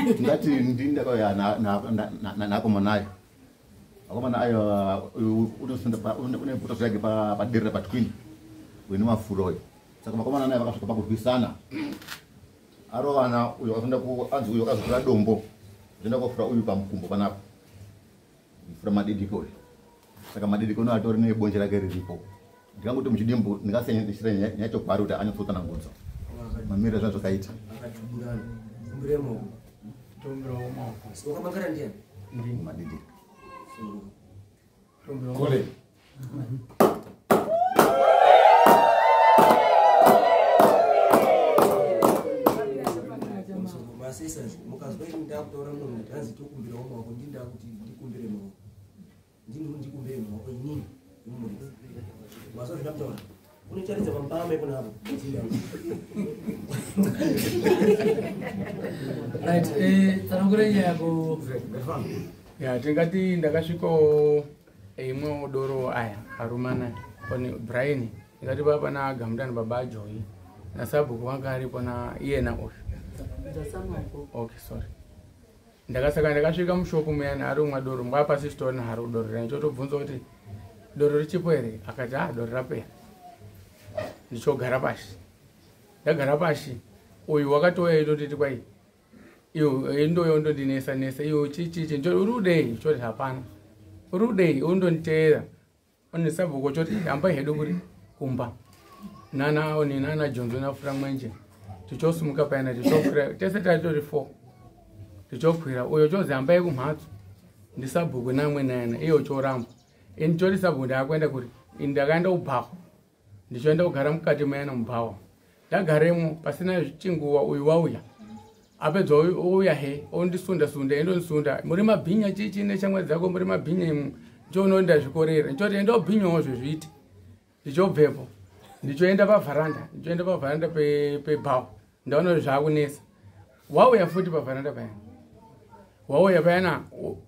ngati ndinda kwa ya na komanayo akomana ayo unosenda pa une poto yake pa dira pa twin wenu mafuroyo saka makomana naye vakasvika pakubvisana aro ana uyo akafunda ku anzi uyo akazvura dombo zvenda kufura uyu pamukumbo panapo fura madidiko saka madidiko no atori nebonje rake riripo ndikangoti muchidimbu ndingasendisira nyacho kwari kuti anyotsoka nangodza mamira zvazo kaita Mbremo. Soka makara ndiye. Ndi madidi. Kole. Masisa mukazwa inda kutora munhu tanzi tokumbira wako ndinda kuti ndikumbire mako. Ndikumbire mako inini. Maswa ndamtaura. Unicharidza pambame kuna hapo. Right, tanongore yako ya tingati ndakasviko imwe doro aya arumana pone Brian ngati baba na Gamdan baba Joy na sabu wanga aripo na iye na ofi okay sorry ndakasaka ndakasvika mushopu muyana ari umwe doro mwapa sistona hari doro rancho tobvunza kuti doro richipo here akati doro rapera ndichogara pashi ndagara pashi uyu wakatouya itotiti kwai iyo indoyo ndondinesa nesa iyo chichichi njo urudei choti hapana urudei undoniteera onisabhuko choti hamba hedu kuri kumba nana oni nana Jonzo na Fura mwenje tichosumuka paina tichokwira tese tatori 4 tichokwira uyo chozi hamba yekumhatso ndisabhuko namwe nana iyo choramba ini choti sabhuko ndakwenda kuri ndakaenda kubhawa ndichoenda kugara mukati mayana mubhawa ndagaremo pasina chinguwa uyu wauya apedza uya he ondisunda sunda endondisunda muri mabhinya chichi nechamwe dzako muri mabhinya imwe ndonoenda zvikorera nchoti enda ubhinyawo zvezviti ndichobvepo ndichoenda pavharanda pebhawa ndaona zvakunesa wauya futi pavharanda payana wauya payana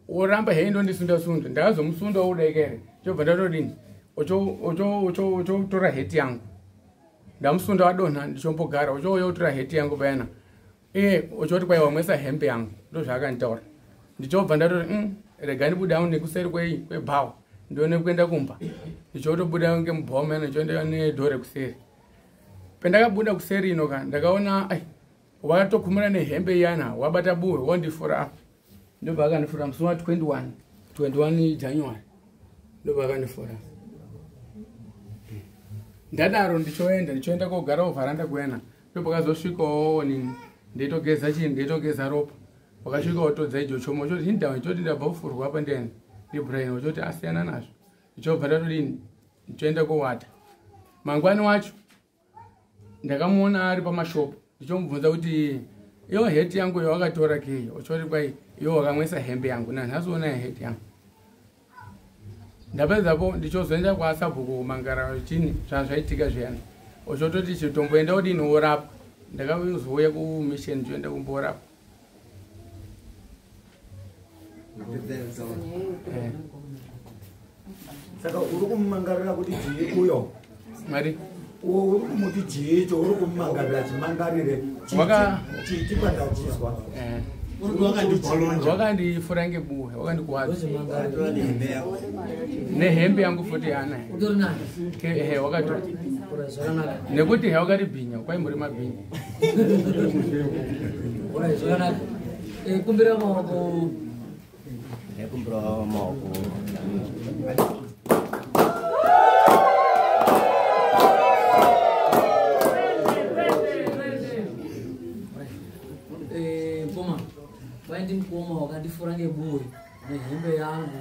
oramba he ndondisunda sunda ndakazomusunda udekere chobva ndatodini ochotora heti yangu ndamusunda wadonha ndichombogara ochouya utora heti yangu payana uchoti kwai wamwesa hembe yangu ndo zvaakanditaura ndichobva ndatoti rega ndibuda nekuseri kwebhawa ndione kuenda kumba ndichotobuda ngemubhawa mena ndichoenda nedhore kuseri pendakabuda kuseri inoka ndakaona wakatokumira nehembe iyana wabata buwe wandifura apa ndobva akandifura musi wa 21 January ndobva akandifura ndadaro ndichoenda kogara kuvharanda kuyana ndopakazosvikawo nini ndeitogeza chini ndeitogeza ropa wakasvika watodza ijo chomo choti hindawa choti ndabva kufurwa apa ndeni ndibrain wachoti asiyana nazvo ndichobva ndatodini ndichoenda kowata mangwani wacho ndakamuona ari pamashopu ndichomubvunza kuti iyo heti yangu yo wakatora kei uchoti kwai iyo wakamwesa hembe yangu nanhasiona heti yangu ndapedzapo ndichozoenda kwaasabhuku mangara chini zvazvaitika zviyana uchototi chitomboenda kudini worapwa ndakazouya kumisheni choenda kumborapwa saka uri kumumangarira kuti jii uyo mari uri kumuti jii icho uri kumumangarira chimangarire chikwandachizwa wakandifura ngebuwe wakandikuwadza nehembe yangu futi yana wakatora nekuti wakati bhinya kwai muri mabhinya kumbira maoko ndimukoma wakandifura ngebuwe nehembe yangu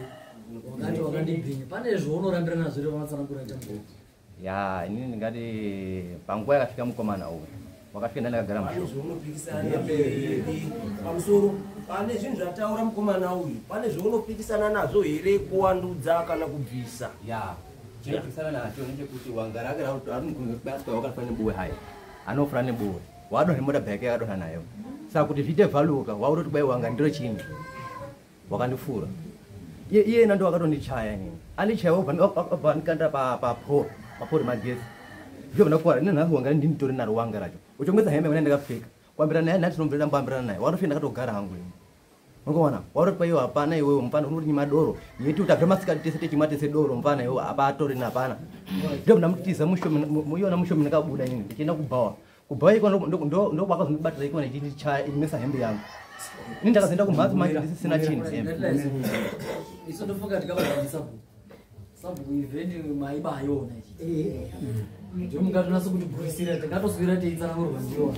wakati wakandibhinya pane zvaunorambira nazvo iri vamatsanangura ita mukoma ya inini ndingati panguva yakasvika mukomana uyu wakasvika ndandakagara pamusoro pane zvinhu zvataura mukomana uyu pane zvaunopikisana nazvo here kuwandudza kana kubvisa ya chinopikisana nacho ndechekuti wangara akaraaribatwa wakafana nebuwe haya anofura nebuwe wadonha nemota bheke yakadonha nayo saka kuti zviite vhaluka wauroti bai wanga ndiro chini wakandifura iyena ndo wakatondichaya nini andichaya wabva ndikanda papori magezi zvobva ndakuwara ine nhasi wanga ndinitori naro wanga racho uchongwesa hembe mene ndakapfeka kwambirana naye nati nomvera mbambirana naye watofenda katogara hangu ngoona waroti pa iwe hapana iwe mfana unoti madoro yeti utabva masika tese chimatese doro mfana iwe apatori na hapana ndio mnamtiza mwisho muiona mwisho mnakabuda nini tienda kubawa iko ndo bakazonibatira iko nechiti cha imesa hembe yangu nini ndakazoenda kumhatso manje sina chini iso ndofunga tikabadilisa sabu iveni maibayona ndio mungatonasa kuti bhurisira tingatoswira teitsanangurwa ndiwa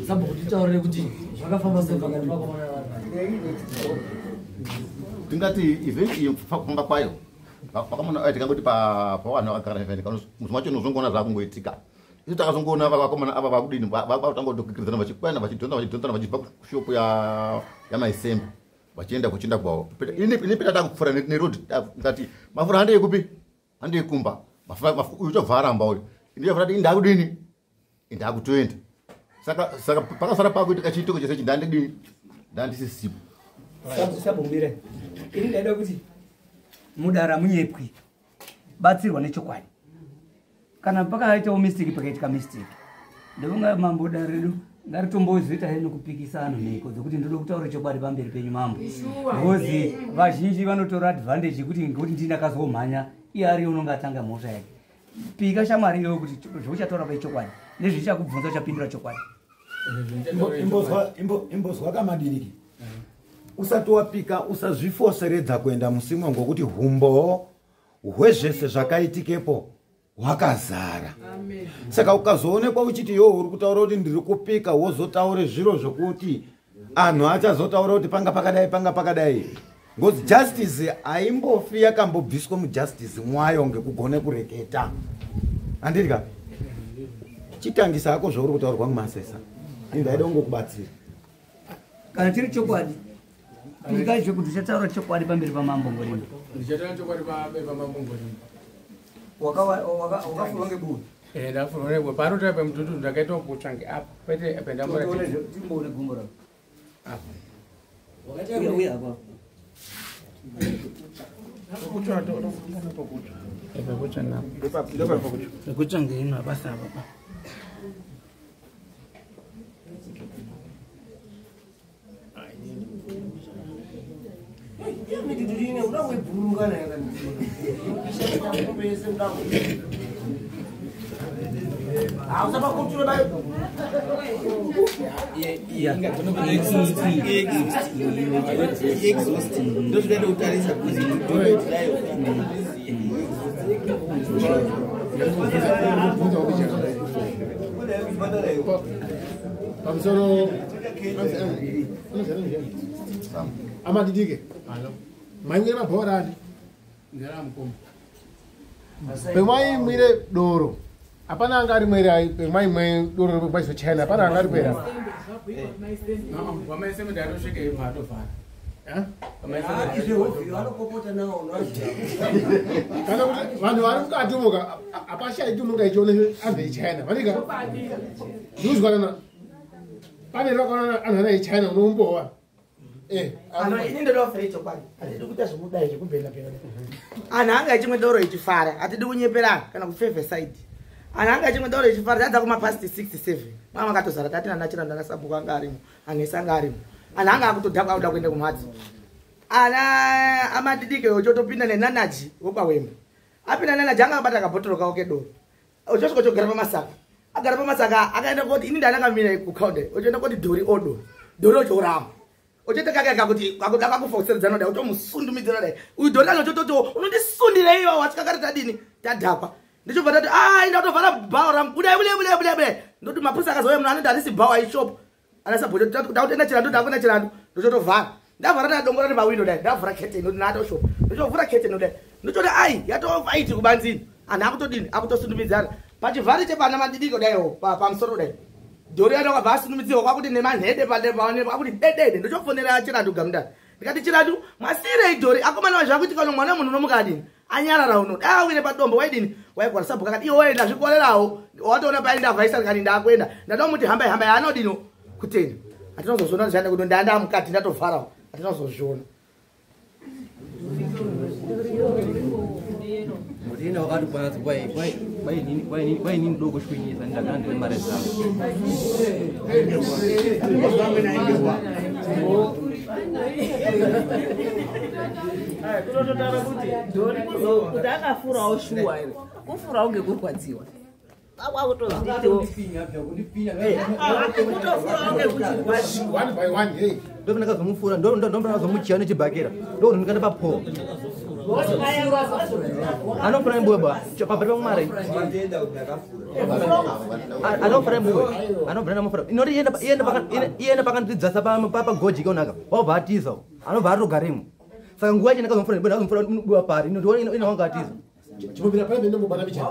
sabu kuti taurire kuti zvakafamba sei pakati pako tingati event iyo kufamba kwayo pakamona tikangoti pavanhu vakagara event musi macho nozongoona zvakungoitika isu takazongoona vakomana ava vakudini vatangotokikirizana vachikwena vachidhonzana vachibva kushopu yamaisembe vachienda kuchinda kwavo ini peta takupfuura nerodi ngati mafura handeikupi handeikumba uchobva aramba uyu indiyafura ti indakudini indakutoenda saka pakasara pakuitika chiitiko chesechi ndandidini ndandisisipo sabumbire ini ndaida kuti mudara munyepwi batsirwa nechokwadi kana pakaitawo mistake pakaitika mistake ndovonga mambo dara redu ngaritombozoita heno kupikisana nheko dzekuti ndoda kutaura chokwadi pamberi penyu mambo because vazhinji vanotora advantage yekuti ngekuti ndinakazomhanya iye ari unonga atanga mhosva yake pika shamwari iyoyo kuti zvouchataura paichokwadi nezvichakubvunza uchapindura chokwadi imbozwa kamadiriki usati wapika usazvifoseredza kuenda musimwa ngokuti humbo hwezvese zvakaitikepo hwakazara saka ukazoonekwa uchiti yo uri kutaura kuti ndiri kupika wozotaure zviro zvokuti anhu achazotaura kuti panga pakadai ngozi justice haimbofi yakambobviswa mujustice mwayo ngekugone kureketa handiri kapi chitangisa hako zvauri kutaurwa mumasesa indaida ungokubatsira kana chiri chokwadi pika zvekuti uchataura chokwadi pamberi pamambo ngorino ndichataura chokwadi pamberi pamambo ngorino wakafurwa ngeburi ndafurwa ngeburi parota pemututu ndakaita kutsvange apa pete pendamboone gumbo rako apa ekutsvangeino abasa apa pamusoro amadidike maimwire mabhora andi ndaramukomba pemaimwire doro hapana anga ari mwere pemaimwe doro repaizvo china hapana anga ari kwera pamaiseme ndatosvika ibva atovhara kana kuti vanhu vari mukati moka hapashaiti unonga ichione anhu echina vanika ndiuzwanana pane rakaona anhu ana echina unombova ini ndodofere chokwadi hatidi kuita zvekudai zvekubhenapena anhu anga achimwe doro ichifara hatidi kunyeperana kana kufevhesaidi anhu anga achimwe doro ichifara tadza kumapasti 67 mama akatozara tatina nachira ndanasabuka anga arimo anhu ese anga arimo anhu anga akutodhakwa kuda kuenda kumhatso ana amadidike ochotopinda nenanaji wopawemba apinda nanaji anga abata kabhotoro kawo kedoro ochosvikotogara pamasaka agara pamasaka akaenda koti ini ndanangamira kukaunde ochoenda koti dhori odo dhori ochorama ochete kakeka kuti akuda kakufoseredzana dai utomusundumidzira dai uyu dhori anochototi unondisundira iyo watikakati tadini tadhakwa ndichobva tati ndatovhara bhawa rangu budai ndoti mapurisa akazouya munhu anoti handisi bhawa aishopu anasabhodakutenda chirandu ndakuna chirandu ndochotovhara ndavhara tadongora nepawindo dai ndavhura keteni noti naatoshopu ndochovhura keteni dai ndochoti yatovaiti kubanzini anhu akutodini akutosundumidzana pachivhari chepana madidiko daiwo pamusoro dai dhori anokabva asundumidziwa kwakuti nemanhede pakuti dedede ndochofonera chirandu gamundani ndikati chirandu mwasirei dhori akomana vazvakuti kana mwana wemunhu unomukadini anyarara uno dawire padombo waidini waigwara sabhuka kati iwe ndazvikorerawo watoona paindavhaisa kani ndakuenda ndatomuti hambai anodino kutenda hatinozozviona zvichanda kuti ndanda mukati ndatovharawo hatinozozviona Mutina wakati kwanza kwa nini dogo shwinyisa ndakandi mare zangu. Kunototara kuti ndori kuti akafura oshuwa ere kufura unge kurwadziwa One by one, hey. Ndo ndakazomufura ndo ndakazomuchiya nechibhakera ndo ndikanda papo anofura mbwebwa papari pamumare anofura mbwe anobva namufura inoti iyenda pakandidzasa pagoji kaunaka wabva atiza anobva atogaremo saka nguva yacho ndakazomufura ndakazomufura bwa pari ina wanga atiza Chipobira pale ndo mbana bicha.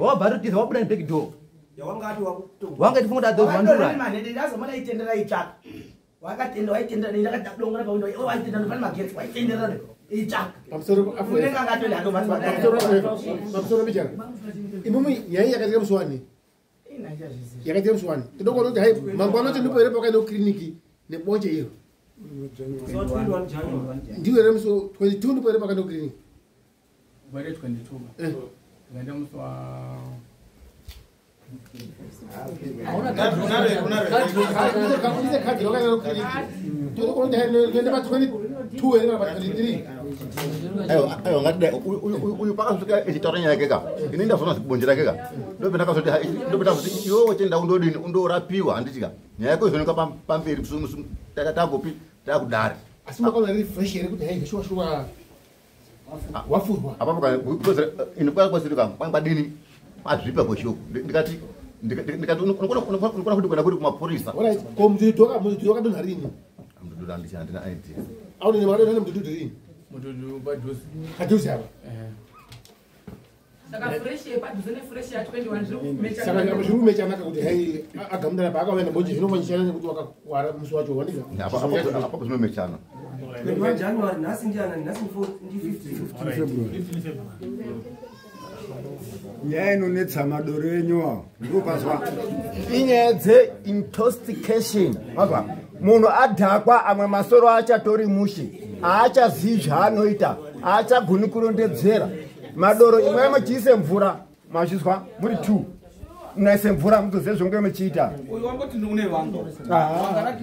Wabva atotiza wabuda ni back door wanga tifunga dadzo vandura ndazomanaitendera itsvaka wakatenda waitendera ndakadonga paundo waitendera pane magetsi waitendera itsvaka Pamusoro unenge angatoli pamusoro bicha. Imumi yayi yakatika muswani. Yakatika muswani. Tidoko kuti hai mangwana kuti ndipo ere pakaenda kliniki nebonje iyo. Ndiwe ere muso 22 ndipo ere pakaenda kliniki. Bwere 22. Ngenda muswa ayo ngati uyu pakasvika echitauranya yake ka ini ndazona zibonjera yake ka ndopenda kuti iwo wachenda undodini undorapiwa handichika nyaya yako izoneka pamberi tagopi takudare Asi makona refresh ere kuti hai shwa wafurwa. apapo inikwasirika kwadini azvipa kweshoko ndikati unokona kuti kwenda kuri kumapurisa Alright, ko mudhudhu wakadonha rini? mdudu handina idea Aune mari nane mudhudhu rini? mududu padhuze. Padhuze apa. Saka fresh yepadhuze nefresh ya 21 zviri kumecha. Saka zviri kumechanaka kuti hai agamudana paakaenda bonje zvinofanyishana nekuti wakakwara musi wacho wanika. apapo zvinomechana January nhasi ndiani nhasi ndi 15 February. nyaya inonetsa madoro enyu ndopazwa inyaya dze-intoxication mazwa munhu adhakwa amwe masoro achatori mushi haachazivi zvaanoita haachagoni kurondedzera madoro imwe muchiise mvura mazvizwa muri 2 munaise mvura mutozive zvonge muchiita uyu wangoti ndine vangu vanga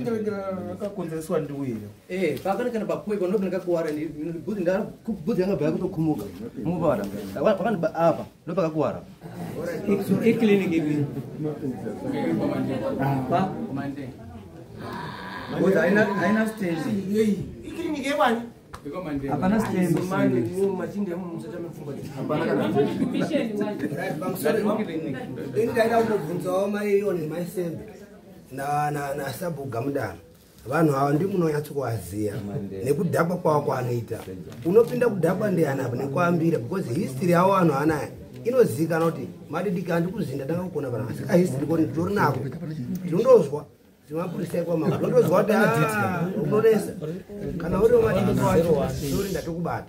rakakonzereswa ndiuyo pakanekana papoipa ndobe ndakakuwara bvudzi yanga bva kutokumuka mupata pakandiba apa ndopakakuwara ikliniki ipi Komande. haina stendi Ikliniki yebani? Komande. hapana stendi Mani machinde musachame mfumba. Ndaida kubvunzawo maiyoni maisembe nasabu gamudana vanhu ava ndi munonyatsokuvaziya nekudhakwa kwavo kwaanoita unopinda kudhakwa ndiani apa nekuambira because history yavo vanhu anaya inozivikanwa kuti madidiki handi kuzinda ndangakugona pana asika history koni titori nako tinondozwa timapurisa kwamako tondozwa kuti unoresa kana uriwo madidiki wacho tori ndatokubata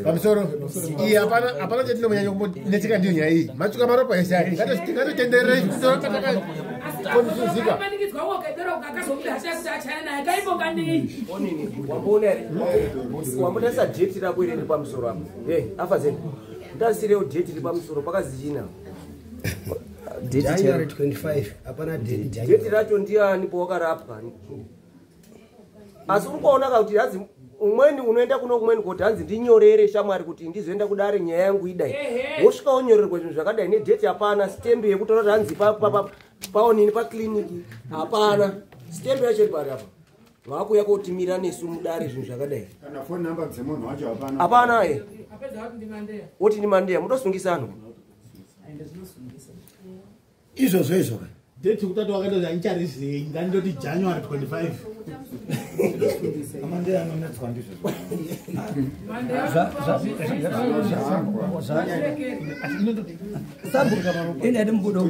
Pamusoro iyi hapana chatinomanya kumbonetseka ndiyo nyaya iyi matsuka maropa ese aya ngatitenderere kondizika Manikidzwa wakadera ukakazokuti hashaya kuti achaya naye kaibonga nei. Onini wamboona ere? Wambonasa date rako iri pamusoro apa. Afa zeni. Ndasirewo date iri pamusoro pakazichina. January 25 hapana Date racho ndiani pawakarapwa. Asi urikuona kuti hazi umweni unoenda kuno kumweni kuti hanzi ndinyorere shamwari kuti ndizoenda kudare nyaya yangu idai. Wosvika wonyorerwa zvinhu zvakadai nedate hapana stembe yekutaura kuti hanzi paonini pakliniki hapana stembe yacho iri pari apa. Vakuya kotimira nesu mudare zvinhu zvakadai. kana phone number dzemunhu wacho hapana Hapana Apedza kuti ndimandeya. woti ni mandeya mutosungisa anhu. izvozvo izvo Date kutati wakatoza icharizei ngandoti January 25. amandeya anonetswa ndizvo inedi mbudo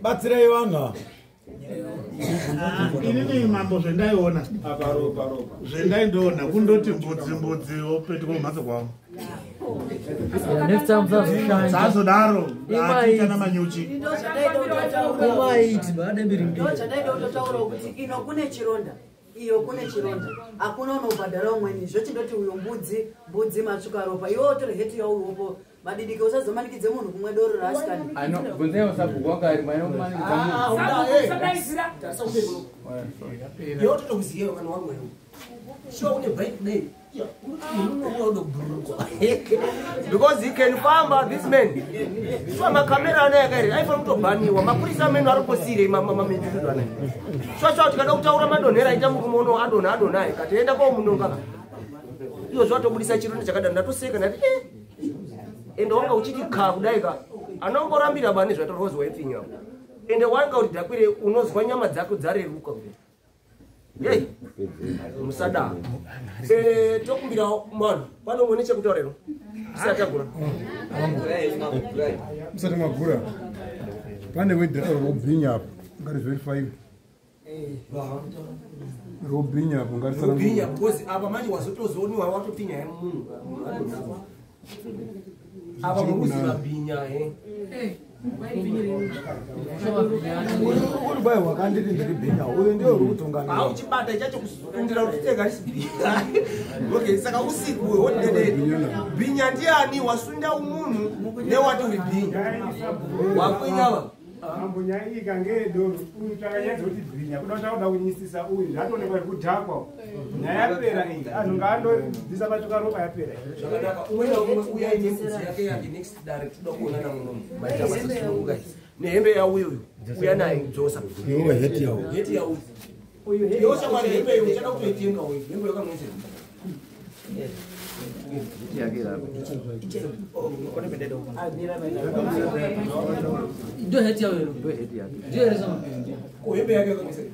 batsirei vanhu Inini mambo zvendaiona zvendaindoona kundoti mbudzi wopetuka kumhatso kwavo Next time msazishanya. sazodaro atiita namanyuchi Kumaiti baada mbiri mbiri. ndochadaida kutotaura kuti ino kune chironda iyo kune chironda hakuna unobhadhara umweni zvochindoti uyo mbudzi matsvuka ropa iwe utore heti yauropo madidike usazomanikidze munhu kumwe doro raasikadi gunzeyo sabhuku wakari iwe totokuziyeyo kana wamweyo sure une birthday because he can famba this man so makamera anayakairi aifana kutobhaniwa mapurisa amene ariposire mamendizizwa anayi swatsva tikada kutaura madonhera aita murume uno adonha katienda komunonga iyo zvatobudisa chironda chakada ndatoseka ndati ende wanga uchiti kha kudaika anongorambira bani zvatorozwa ipfinya ende wanga kuti dhakwire unozwa nyama dzako dzareruka yei musada tokumbira mwana pano mwene chekutaurero tisatagura musati magura pane wedhira robhinya apo ngarizverifaive robhinya apo ngarisarobhinya because apa manje wazotozoniwa watopfinya yemunhu apa muruzi mabhinya uri bai wakanditi ndiribhinya uyu ndio uri kutungamira auchibata ichacho kundira kuti tega risibhinya okay saka usiku wodede bhinya ndiani wasunda umunhu newati uri bhinya wakwinyava ambonyaika ngedoro uyu takanyadza kuti bhinya kuda kuti akuda kunyisisa uyu zvatoonekwa kudhakwa nyayapera iyi anhu ngaandobvisa matsvuka ropa yapera zvakanaka umwe naumwe uyai nembudzi yake yake next dare toda kuonana munomu maita masasinokugai nehembe yauyu uya naye dzosa heti yauyu iwo shamwari hembe iyo uchada kutoitenga uyu hembe yakamwezera ndo heti yauyu ndiyo heti hembe yake yakamwezera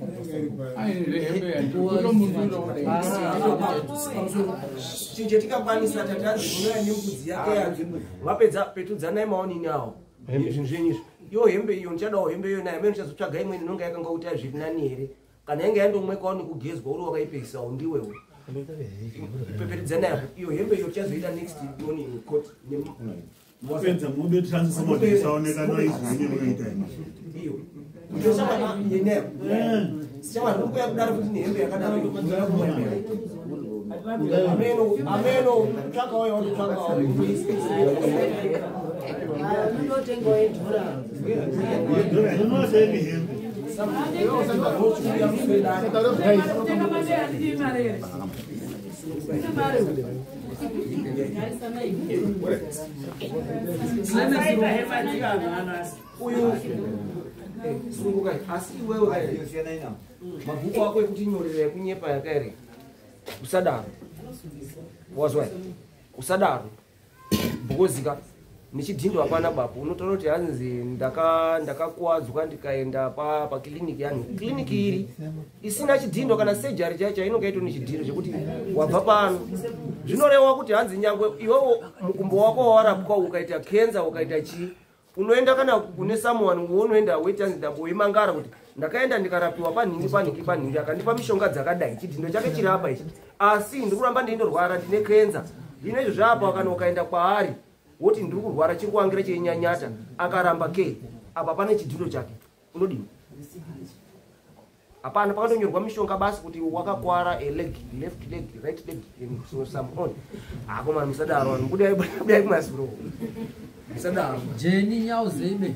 chinjetikakwanisa tatazi munoya nembudzi yake yake mapedza petudzanai maonini awo zvinhu zvenyizvo iyo hembe iyo ndichadawo hembe iyo nayo mene ndichazotsvaga imweni inonga yakangakuita zviri nani here kana yange yandomwekawo nekugezwa uri wakaipesawo ndiwewo peperedzanayo iyo hembe iyo tichazoita next noni court wapedza mude tisanzisaoneka noizvinyemunoita iyo yeneyo sichama ndikuya kudaro kuti nehembe yakadaro ameno tsvakawo yaototsvakawo uyu sungukai asi iwewe mabhuku ako ekuti nyorera ekunyepa yakaere usadaro wazwa usadaro bhukozika nichidhindo hapana bapo unotaura kuti hanzi ndakakuwadzwa ndikaenda pakiliniki yanhu kiliniki iri isina chidhindo kana sejari chaicho inonga ito nechidhindo chekuti wabva pano zvinoreva kuti hanzi nyangwe iwewo mukumbo wako wawarapwa ukaita kenza ukaita chii unoenda kana kune someone unoenda weti hanzi ndamboimangara kuti ndakaenda ndikarapiwa panhingi akandipa mishonga dzakadai chidhindo chake chiri apa ichi asi ndiri kuramba ndeindorwara ndine kenza zvino izvo zvaapa kana ukaenda kwaari woti ndiri kurwara chiri kuangira cheinyanyata akaramba ke apa pane chidhindo chake unodini hapana pakanonyorwa mishonga basi kuti wakakwara leg left leg right leg some on akomana musadaro vanhu budai kumasuro musadaro jeni nyau zebe